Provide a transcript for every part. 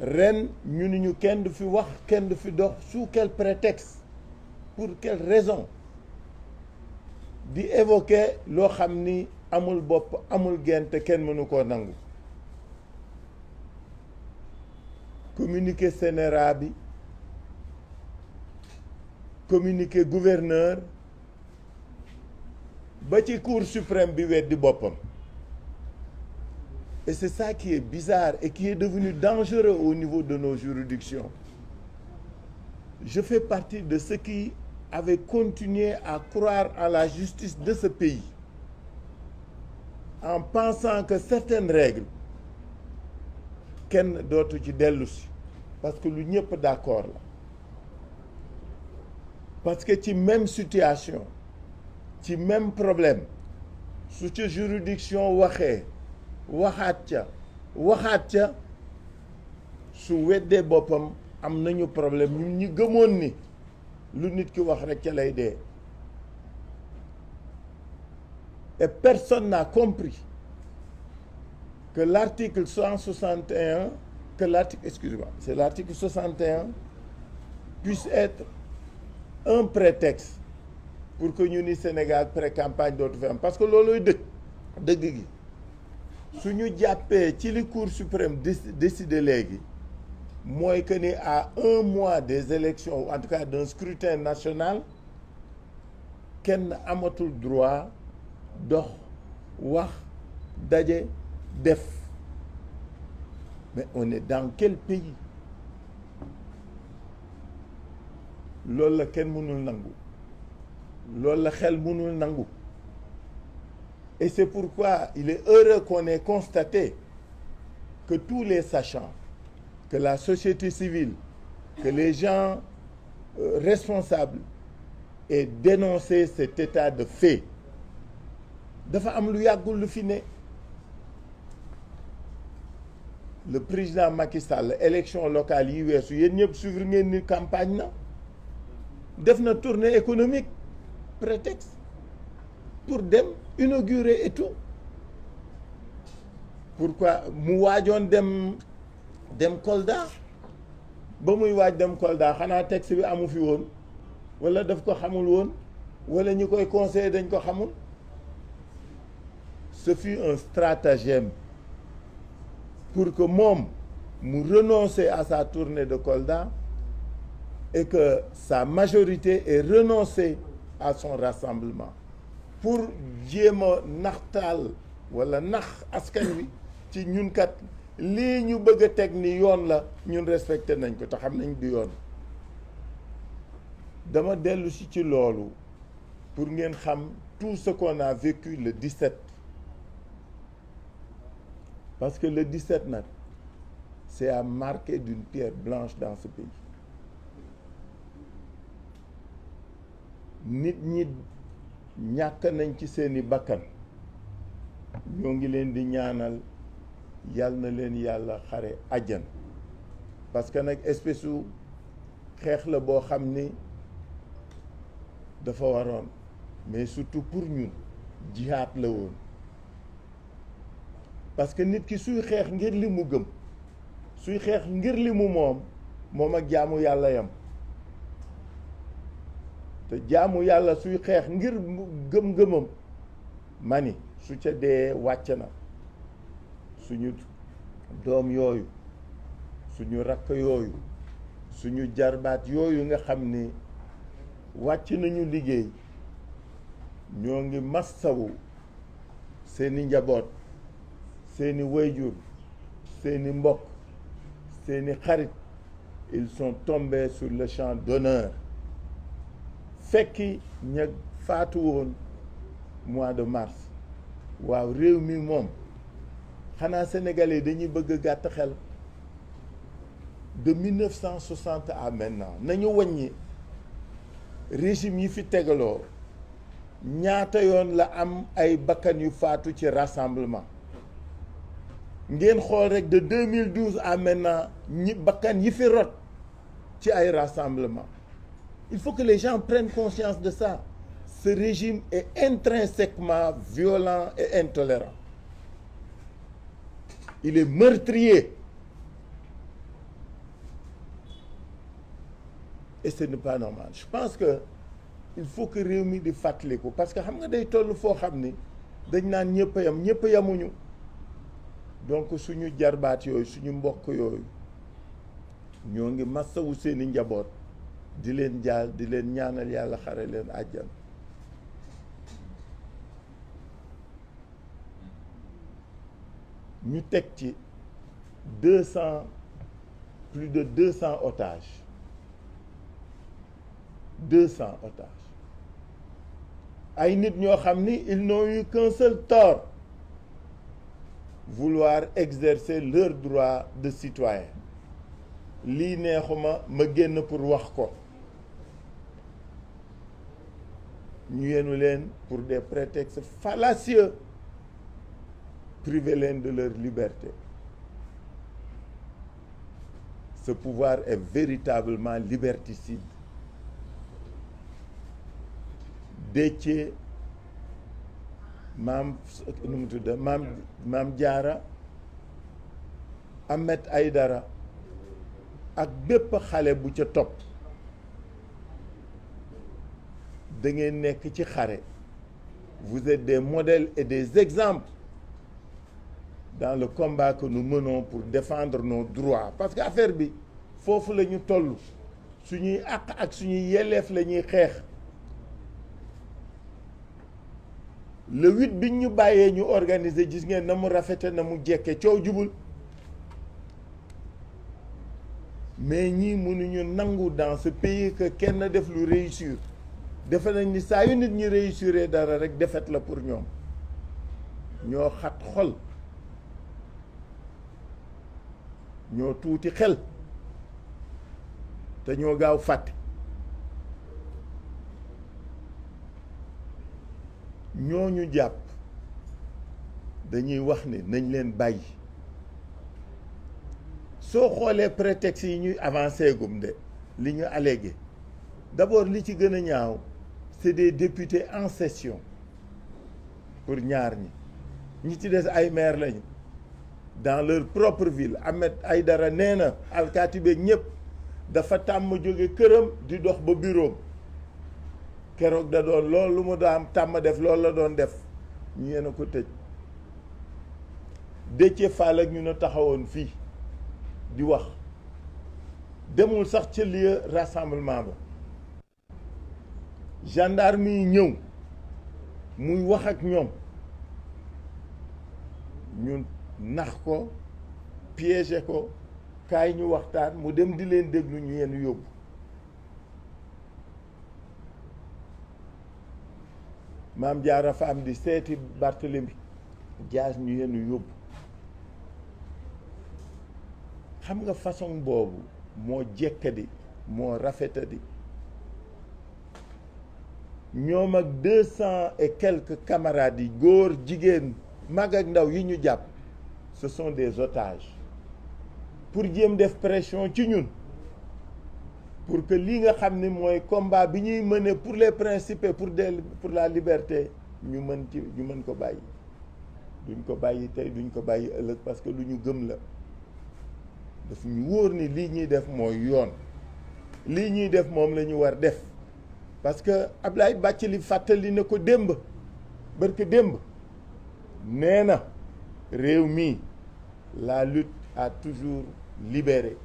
ren ñu ni ñu kenn du fi wax kenn du fi dox sous quel prétexte pour quelle raison di évoquer loo xam ni amul bopp amul genn te kenn mënu koo nangu communiqué CNRA bi communiqué gouverneur ba ci cour suprême bi weddi boppam et c'est ça qui est bizarre et qui est devenu dangereux au niveau de nos juridictions. Je fais partie de ceux qui avaient continué à croire en la justice de ce pays en pensant que certaines règles kenn dootu ci dellu si parce que lu ñëpp d'accord la parce que ci même situation ci même problème su ca juridiction waxee waxaat ca su weddee boppam am nañu problème ñun ñi gëmoon ni lu nit ki wax rek ca lay dee et personne n'a compris que l'article 161 que l'article excusez-moi c'est l'article 61 puisse être un prétexte pour que ñu ni Sénégal pré-campagne dootu fi am parce que loolooy dëgg gi su ñu jàppee ci li Cour suprême décidé léegi mooy que ni à 1 mois des élections ou en tout cas d'un scrutin national kenn amatul droit dox wax daje def mais on est dans quel pays loolu la kenn mënul nangu loolu la xel mënul nangu et c'est pourquoi il est heureux qu'on ait constaté que tous les sachants que la société civile que les gens responsables aient dénoncé cet état de fait dafa am lu yàggul lu fi ne le président Macky Sall élection locale yi weesu yéen ñëpp suivre ngeen ni campagne na def na tournée économique prétexte pour dem inaugurer et tout pourquoi mu waajoon dem Kolda ba muy waaj dem Kolda xanaa texte bi amu fi woon wala daf ko xamul woon wala ñi koy conseiller dañ ko xamul ce fut un stratagème pour que moom mu renoncer à sa tournée de Kolda et que sa majorité ait renoncé à son rassemblement pour jéem a naxtaal wala nax askan wi ci ñun kat lii ñu bëgg a teg ni yoon la ñun respecté nañ ko te xam nañ du yoon dama dellu si ci loolu pour ngeen xam tout ce qu'on a vécu le 17 parce que le 17 nag c'est à marquer d'une pierre blanche dans ce pays nit ñi ñàkk nañ ci seeni bakkan ñoo ngi leen di ñaanal yal na leen yàlla xare àjjan parce que nag espèce u xeex la boo xam ni dafa waroon mais surtout pour ñun jihaad la woon parce que nit ki suy xeex ngir li mu gëm suy xeex ngir li mu moom ak jaamu yàlla yam te jaamu yàlla suy xeex ngir gëm-gëmam mani su ca dee wàcc na suñu doom yooyu suñu rakk yooyu suñu jarbaat yooyu nga xam ni wàcc nañu liggéey ñoo ngi massawu seeni njaboot seeni wayjur seeni mbokk seeni xarit ils sont tombés sur le champ d'honneur fekki ña faatu woon mois de mars waaw réew mi moom xanaa sénégalais dañuy bëgg a gàtt xel de 1960 à maintenant nañu wàññi régime yi fi tegaloo ñaata yoon la am ay bakkan yu faatu ci rassemblement ngeen xool rek de 2012 à maintenant ñi bakkan yi fi rot ci ay rassemblement il faut que les gens prennent conscience de ça ce régime est intrinsèquement violent et intolérant il est meurtrier et ce n'est pas normal. Je pense que il faut que réew mi di fàttaliku parce que xam nga day toll foo xam ni dañ naan ñëpp a yam ñëpp a yamuñu donc suñu jarbaat yooyu suñu mbokk yooyu ñoo ngi massawu seeni njaboot di leen jaal di leen ñaanal yàlla xare leen àjjan. ñu teg ci plus de 200 otages 200 otages ay nit ñoo xam ni ils n'ont eu qu'un seul tort, vouloir exercer leur droit de citoyen. lii neexuma ma génn pour wax ko ñu yenu leen pour des prétextes fallacieux priver leen de leur liberté. Ce pouvoir est véritablement liberticide. Déthié Mame Diarra Ahmed Aïdara ak bépp xale bu ca topp da ngeen nekk ci xare. Vous êtes des modèles et des exemples dans le combat que nous menons pour défendre nos droits parce que affaire bi foofu la ñu toll suñuy àq ak suñuy yelleef la ñuy xeex. Le 8 bi ñu bàyyee ñu organiser gis ngeen na mu rafete na mu jekke coow jubul mais ñii mënuñu nangu dans ce pays que kenn def lu réussir. defe nañ ni saa yu nit ñi réussir dara rek defet la pour ñoom. ñoo xat xol ñoo tuuti xel te ñoo gaaw fàtte. ñooñu jàpp dañuy wax ni nañ leen bàyyi. soo xoolee prétexte yi ñuy avancé gum de li ñu allégué d'abord li ci gën a ñaaw c'est des députés en session pour ñaar ñi ci des ay maire lañu dans leur propre ville. Ahmed Aïdara nee na alkaati beeg ñëpp dafa tàmm jóge këram di dox ba bureau keroog da doon loolu lu mu daa am tàmm def loolu la doon def ñu yéen a ko tëj. Déthié Fall ak ñu ne taxawoon fii di wax demul sax ca lieu rassemblement ba gendarme yi ñëw muy wax ak ñoom ñu nax ko piéger ko kaay ñu waxtaan mu dem di leen déglu ñu yenn yóbbu. Mame Diarra Fam di seeti Barthélemy Dias ñu yenn yóbbu. xam nga façon boobu moo jekkadi moo rafetadi. ñoom ak 200 et quelques camarades yi góor jigéen mag ak ndaw yi ñu jàpp ce sont des otages pour jéem def pression ci ñun pour que li nga xam ni mooy combat bi ñuy mener pour les principes pour la liberté ñu mën ko bàyyi. duñ ko bàyyi tey duñ ko bàyyi ëllëg parce que lu ñu gëm la. daf ñu wóor ni lii ñuy def mooy yoon lii ñuy def moom la ñu war def parce que Ablaye Bathily fàttali na ko démb barke démb nee na réew mi la lutte a toujours libéré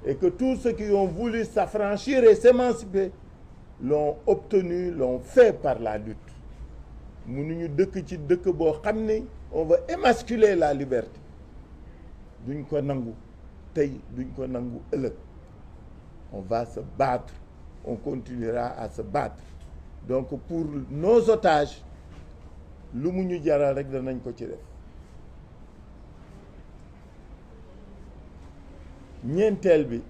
et que tous ceux qui ont voulu s'affranchir et s'émanciper l'ont obtenu, l'ont fait par la lutte. mënuñu dëkk ci dëkk boo xam ni on va émasculer la liberté duñ ko nangu tey duñ ko nangu ëllëg. On va se battre, on continuera à se battre. Donc pour nos otages lu mu ñu jaral rek danañ ko ci def. ñeenteel bi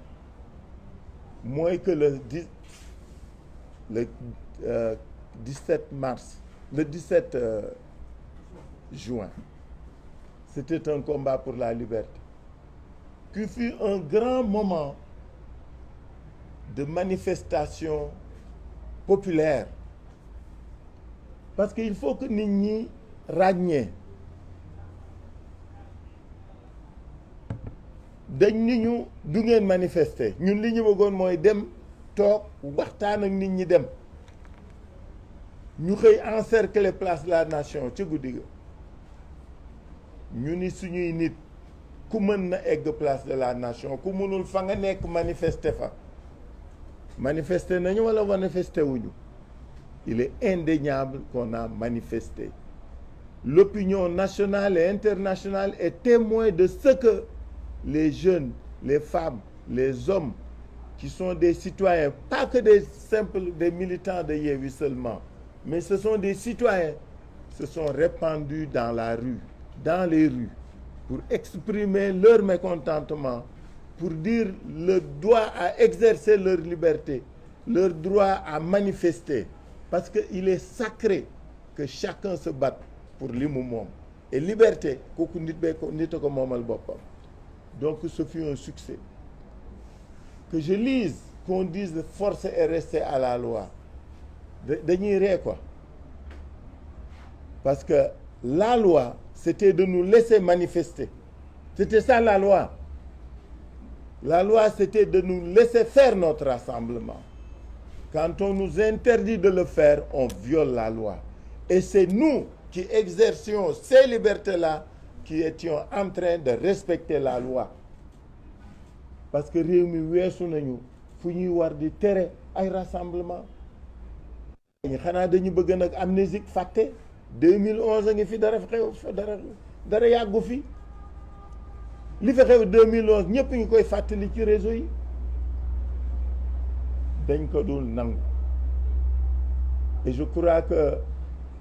mooy que le 17 mars, le 17 juin, c'était un combat pour la liberté, qui fut un grand moment de manifestation populaire. Parce qu'il faut que nit ñi ràññee dañ ni ñu du ngeen manifester ñun li ñu bëggoon mooy dem toog waxtaan ak nit ñi dem ñu xëy encercler place de la nation ca guddi ga ñu ni suñuy nit ku mën na egg place de la nation ku mënul fa nga nekk manifester fa manifester nañu wala manifester wuñu. Il est indéniable qu'on a manifesté. L'opinion nationale et internationale est témoin de ce que les jeunes, les femmes, les hommes qui sont des citoyens, pas que des militants de Yewwi seulement, mais ce sont des citoyens, se sont répandus dans la rue, dans les rues, pour exprimer leur mécontentement, pour dire le droit à exercer leur liberté, leur droit à manifester. Parce qu'il est sacré que chacun se batte pour li mu moom et liberté kooku nit a ko moomal boppam. Donc ce fut un succès. Que je lise qu'on dise de forcer et rester à la loi dañuy ree quoi, parce que la loi c'était de nous laisser manifester. C'était ça la loi. La loi c'était de nous laisser faire notre rassemblement. Quand on nous interdit de le faire, on viole la loi. Et c'est nous qui exercions ces libertés-là qui étions en train de respecter la loi. Parce que réew mi weesu nañu fu ñuy war di tere ay rassemblement. Xanaa dañu bëgg nag amnésique fàtte 2011 a ngi fi dara xew dara yàggu fi li fi xew 2011 ñëpp ngi koy fàttali ci réseau yi. dañ ko dul nangu. Et je crois que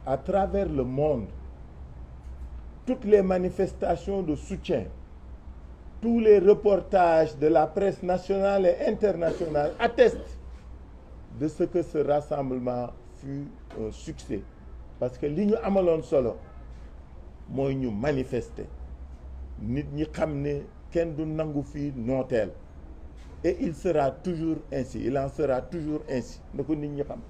à travers le monde toutes les manifestations de soutien, tous les reportages de la presse nationale et internationale attestent de ce que ce rassemblement fut un succès. Parce que li ñu amaloon solo mooy ñu manifester nit ñi xam ne kenn du nangu fii nooteel. Et il sera toujours ainsi, il en sera toujours ainsi na ko nit ñi xam.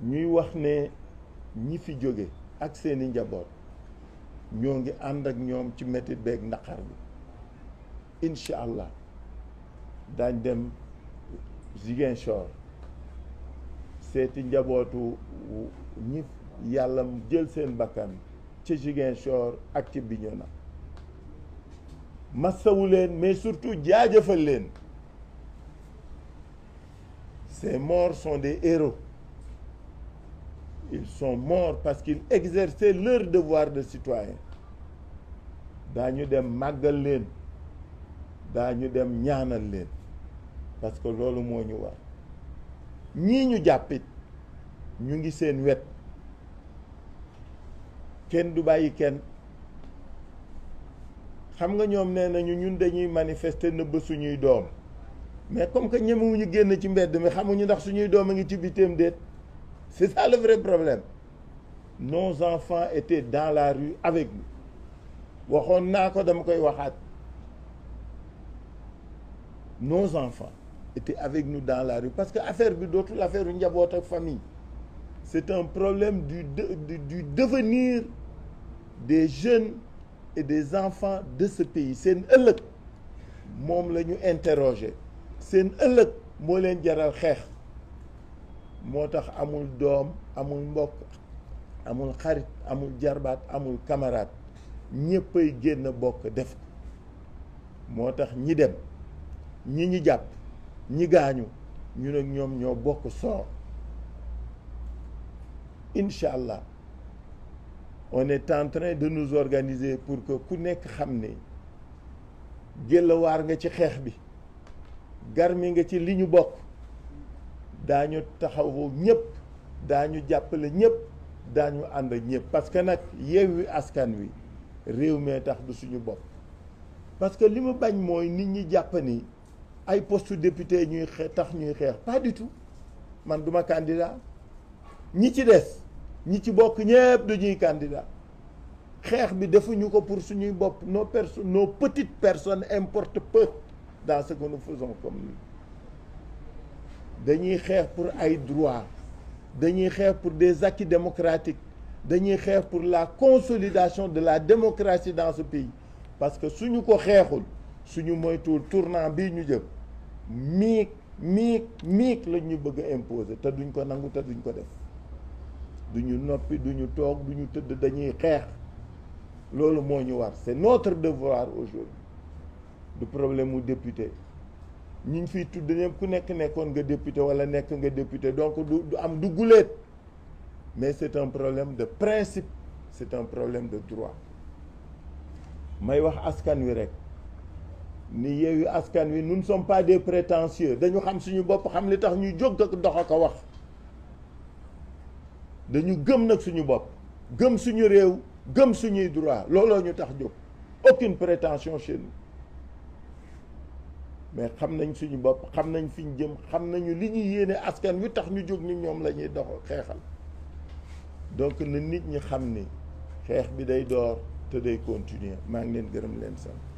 ñuy wax ne ñi fi jóge ak seeni njaboot ñoo ngi ànd ak ñoom ci métit beeg naqar bi. Incha allah daañ dem Ziguinchor seeti njabootu ñi yàlla jël seen bakkan ci Ziguinchor ak ci Bignona. massawu leen mais surtout jaajëfal leen. Ces morts sont des héros. Ils sont morts parce qu'ils exerçaient leur devoir de citoyen. daañu dem màggal leen daañu dem ñaanal leen parce que loolu moo ñu war. ñii ñu jàppit ñu ngi seen wet kenn du bàyyi kenn. xam nga ñoom nee nañu ñun dañuy manifester nëbb suñuy doom mais comme que ñemewuñu génn ci mbedd mi xamuñu ndax suñuy doom a ngi ci bitim déet. C'est ça le vrai problème. Nos enfants étaient dans la rue avec nous. waxoon naa ko dama koy waxaat. Nos enfants étaient avec nous dans la rue parce que affaire bi dootul affaire u njaboot ak famille. C'est un problème du devenir des jeunes et des enfants de ce pays. seen ëllëg moom la ñu interroger. seen ëllëg moo leen jaral xeex. moo tax amul doom amul mbokk amul xarit amul jarbaat amul camarade ñéppay génn bokk def ko. moo tax ñi dem ñi jàpp ñi gaañu ñu nag ñoom ñoo bokk sort. incha allah on est en train de nous organiser pour que ku nekk xam ne jëlawaar nga ci xeex bi garmi nga ci li ñu bokk. daañu taxawu ñëpp daañu jàppale ñëpp daañu ànd ak ñëpp parce que nag Yewwi Askan Wi réew mee tax du suñu bopp. parce que li mu bañ mooy nit ñi jàpp ni ay poste député ñuy tax ñuy xeex pas du tout. man duma candidat ñi ci des ñi ci bokk ñëpp dañuy candidat. xeex bi defuñu ko pour suñuy bopp nos petites personnes importent peu dans ce que nous faisons comme nous. dañuy xeex pour ay droits dañuy xeex pour des acquis démocratiques dañuy xeex pour la consolidation de la démocratie dans ce pays parce que suñu ko xeexul suñu moytuwul tournant bii ñu jëm miig la ñu bëgg a imposer te duñ ko nangu te duñ ko def duñu noppi duñu toog duñu tëdd dañuy xeex loolu moo ñu war c'est notre devoir aujourd'hui du problème mu député ñi ñu fiy tudd ñëpp ku nekk nekkoon nga député wala nekk nga député donc du am du guléet mais c'est un problème de principe c'est un problème de droit may wax askan wi rek ni Yewwi Askan Wi nous ne sommes pas des prétentieux dañu xam suñu bopp xam li tax ñuy jóg ak dox ak a wax dañu gëm nag suñu bopp gëm suñu réew gëm suñuy droit looloo ñu tax jóg aucune prétention chez nous mais xam nañ suñu bopp xam nañ fi ñu jëm xam nañu li ñuy yéene askan wi tax ñu jóg ni ñoom la ñuy dox xeexal donc na nit ñi xam ni xeex bi day door te day continuer maa ngi leen gërëm leen sant